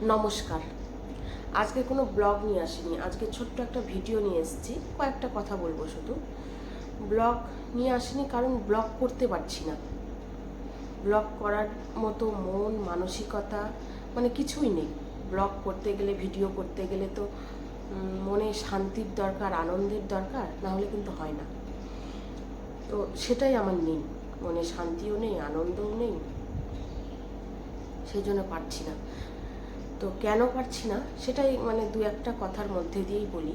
নমস্কার। আজকে কোনো ব্লগ নিয়ে আসিনি, আজকে ছোট্ট একটা ভিডিও নিয়ে এসেছি। কয়েকটা কথা বলবো শুধু। ব্লগ নিয়ে আসিনি কারণ ব্লগ করতে পারছি না। ব্লগ করার মতো মন মানসিকতা কিছুই নেই। ব্লগ করতে গেলে, ভিডিও করতে গেলে তো মনে শান্তির দরকার, আনন্দের দরকার, না হলে কিন্তু হয় না। তো সেটাই আমার নেই, মনে শান্তিও নেই, আনন্দও নেই, সেই জন্য পারছি না। তো কেন পারছি না সেটাই দু একটা কথার মধ্যে দিয়েই বলি।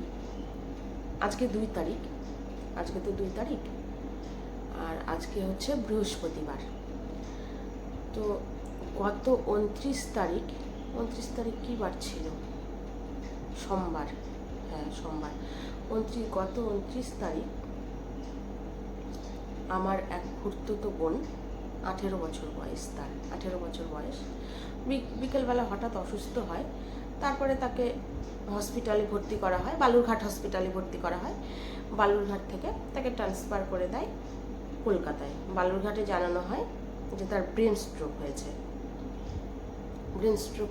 আজকে 2 তারিখ, আজকে তো 2 তারিখ, আর আজকে হচ্ছে বৃহস্পতিবার। তো গত 29 তারিখ, 29 তারিখ কী বার ছিল? সোমবার। হ্যাঁ, সোমবার। গত 29 তারিখ আমার এক খুড়তুতো বোন, 18 বছর বয়স, তার 18 বছর বয়স, বিকেলবেলা হঠাৎ অসুস্থ হয়। তারপরে তাকে হসপিটালে ভর্তি করা হয়, বালুরঘাট হসপিটালে ভর্তি করা হয়। বালুরঘাট থেকে তাকে ট্রান্সফার করে দেয় কলকাতায়। বালুরঘাটে জানানো হয় যে তার ব্রেন স্ট্রোক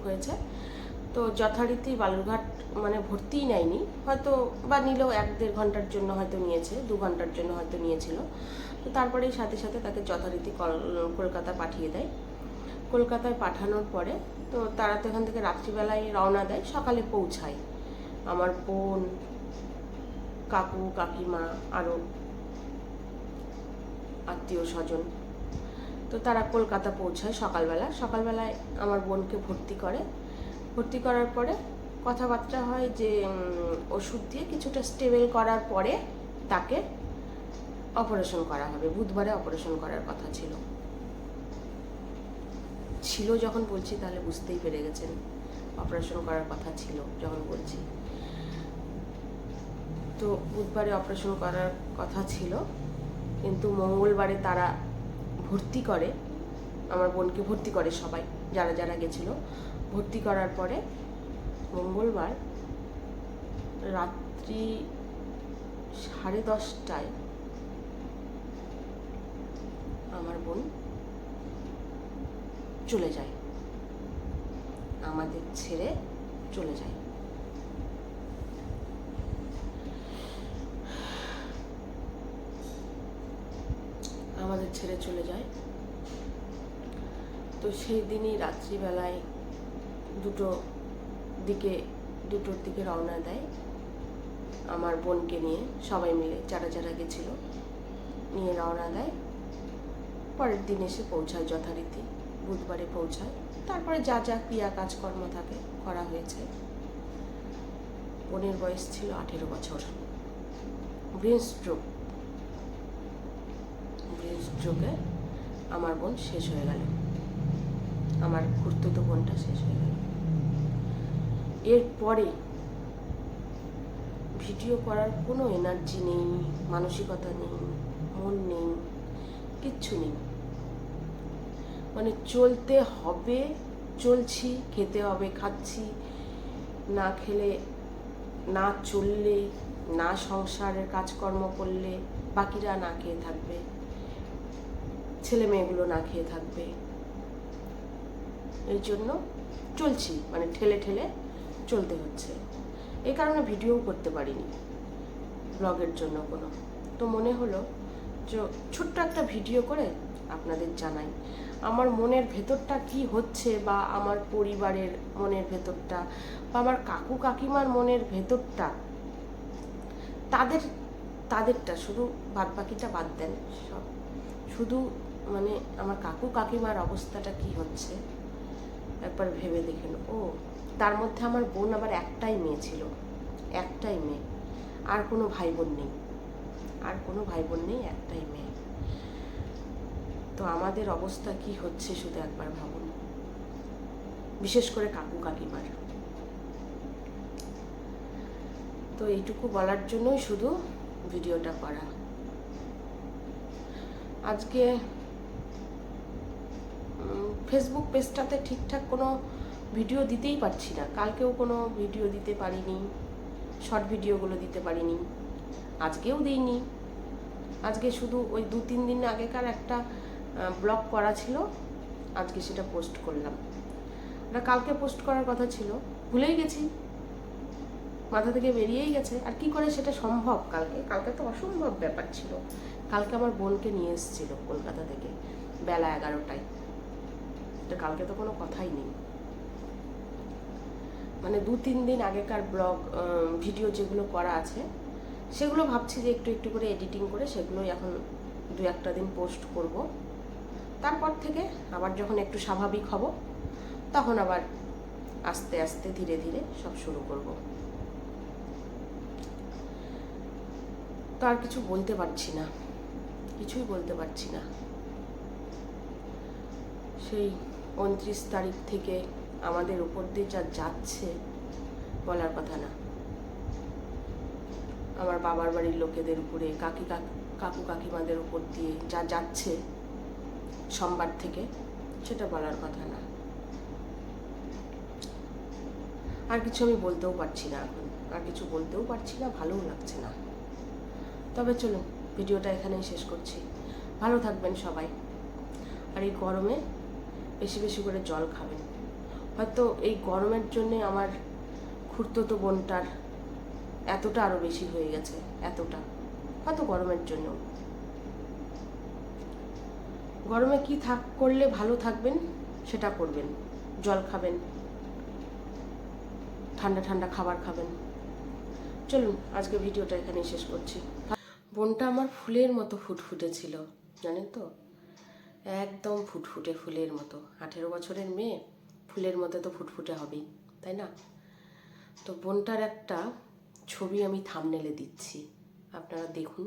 হয়েছে। তো যথারীতি বালুরঘাট ভর্তিই নেয়নি, হয়তো বা নিলেও 1-1.5 ঘন্টার জন্য হয়তো নিয়েছে, 2 ঘন্টার জন্য হয়তো নিয়েছিল। তো তারপরেই সাথে সাথে তাকে যথারীতি কলকাতা পাঠিয়ে দেয়। কলকাতায় পাঠানোর পরে তো তারা তো এখান থেকে রাত্রিবেলায় রওনা দেয়, সকালে পৌঁছায়। আমার বোন, কাকু, কাকিমা, আরও আত্মীয় স্বজন, তো তারা কলকাতা পৌঁছায় সকালবেলায় আমার বোনকে ভর্তি করার পরে কথাবার্তা হয় যে ওষুধ দিয়ে কিছুটা স্টেবল করার পরে তাকে অপারেশন করা হবে। বুধবারে অপারেশন করার কথা ছিল। যখন বলছি তাহলে বুঝতেই পেরে গেছেন, অপারেশন করার কথা ছিল যখন বলছি। তো বুধবারে অপারেশন করার কথা ছিল, কিন্তু মঙ্গলবারে তারা ভর্তি করে, আমার বোনকে ভর্তি করে সবাই, যারা যারা গেছিলো। ভর্তি করার পরে মঙ্গলবার রাত্রি 10:30টায় আমার বোন চলে যায়, আমাদের ছেড়ে চলে যায়। আমাদের ছেড়ে চলে যায়। তো সেই দিনই রাত্রিবেলায় 2টোর দিকে রওনা দেয় আমার বোনকে নিয়ে, সবাই মিলে যারা যারা গেছিলো নিয়ে রওনা দেয়। পরের দিন এসে পৌঁছায় যথারীতি, বুধবারে পৌঁছায়। তারপরে যা যা ক্রিয়া কাজকর্ম থাকে করা হয়েছে। বোনের বয়স ছিল 18 বছর। ব্রেন স্ট্রোকে আমার বোন শেষ হয়ে গেল, আমার খুড়তুতো বোনটা শেষ হয়ে গেল। এরপরে ভিডিও করার কোনো এনার্জি নেই, মানসিকতা নেই, মন নেই, কিচ্ছু নেই। চলতে হবে, চলছি, খেতে হবে, খাচ্ছি, না খেলে, না চললে, না সংসারের কাজকর্ম করলে বাকিরা না খেয়ে থাকবে, ছেলে মেয়েগুলো না খেয়ে থাকবে। এই জন্য চলছি, ঠেলে ঠেলে চলতে হচ্ছে। এই কারণে ভিডিও করতে পারিনি ব্লগের জন্য কোনো। তো মনে হলো যে ছোট্ট একটা ভিডিও করে আপনাদের জানাই আমার মনের ভেতরটা কি হচ্ছে, বা আমার পরিবারের মনের ভেতরটা, বা আমার কাকু কাকিমার মনের ভেতরটা, তাদেরটা শুধু, বাদ বাকিটা বাদ দেন সব, শুধু আমার কাকু কাকিমার অবস্থাটা কি হচ্ছে একবার ভেবে দেখেন। তার মধ্যে আমার বোন আবার একটাই মেয়ে ছিল, একটাই মেয়ে, আর কোনো ভাই বোন নেই, একটাই মেয়ে। তো আমাদের অবস্থা কি হচ্ছে শুধু একবার ভাবুন, বিশেষ করে কাকু কাকিমার। তো এইটুকু বলার জন্যই শুধু ভিডিওটা করা। আজকে ফেসবুক পেজটাতে ঠিকঠাক কোনো ভিডিও দিতেই পারছি না, কালকেও কোনো ভিডিও দিতে পারিনি, শর্ট ভিডিওগুলো দিতে পারিনি, আজকেও দিইনি। আজকে শুধু ওই 2-3 দিন আগেকার একটা ব্লগ করা ছিল, আজকে সেটা পোস্ট করলাম। এটা কালকে পোস্ট করার কথা ছিল, ভুলেই গেছি, মাথা থেকে বেরিয়েই গেছে। আর কি করে সেটা সম্ভব? কালকে তো অসম্ভব ব্যাপার ছিল। কালকে আমার বোনকে নিয়ে এসেছিল কলকাতা থেকে বেলা 11টায়। এটা কালকে তো কোনো কথাই নেই। মানে 2-3 দিন আগেকার ব্লগ ভিডিও যেগুলো করা আছে সেগুলো ভাবছি যে একটু একটু করে এডিটিং করে সেগুলোই এখন 2-1 দিন পোস্ট করব। তারপর থেকে আবার যখন একটু স্বাভাবিক হব তখন আবার আস্তে আস্তে ধীরে ধীরে সব শুরু করব। তো আর কিছু বলতে পারছি না, কিছুই বলতে পারছি না। সেই 29 তারিখ থেকে আমাদের উপর দিয়ে যা যাচ্ছে বলার কথা না। আমার বাবার বাড়ির লোকেদের উপরে, কাকু কাকিমাদের উপর দিয়ে যা যাচ্ছে সোমবার থেকে, সেটা বলার কথা না। আর কিছু আমি বলতেও পারছি না এখন, আর কিছু বলতেও পারছি না, ভালোও লাগছে না। তবে চলুন ভিডিওটা এখানেই শেষ করছি। ভালো থাকবেন সবাই, আর এই গরমে বেশি বেশি করে জল খাবেন। হয়তো এই গরমের জন্যে আমার খুড়তুতো বোনটার এতটা আরও বেশি হয়ে গেছে, এতটা, হয়তো গরমের জন্য। গরমে কি করলে ভালো থাকবেন সেটা করবেন। জল খাবেন, ঠান্ডা ঠান্ডা খাবার খাবেন। চলুন আজকে ভিডিওটা এখানেই শেষ করছি। বোনটা আমার ফুলের মতো ফুটফুটে ছিল, জানেন তো, একদম ফুটফুটে ফুলের মতো। 18 বছরের মেয়ে, ফুলের মতো তো ফুটফুটে হবেই, তাই না? তো বোনটার একটা ছবি আমি থাম্বনেলে দিচ্ছি, আপনারা দেখুন।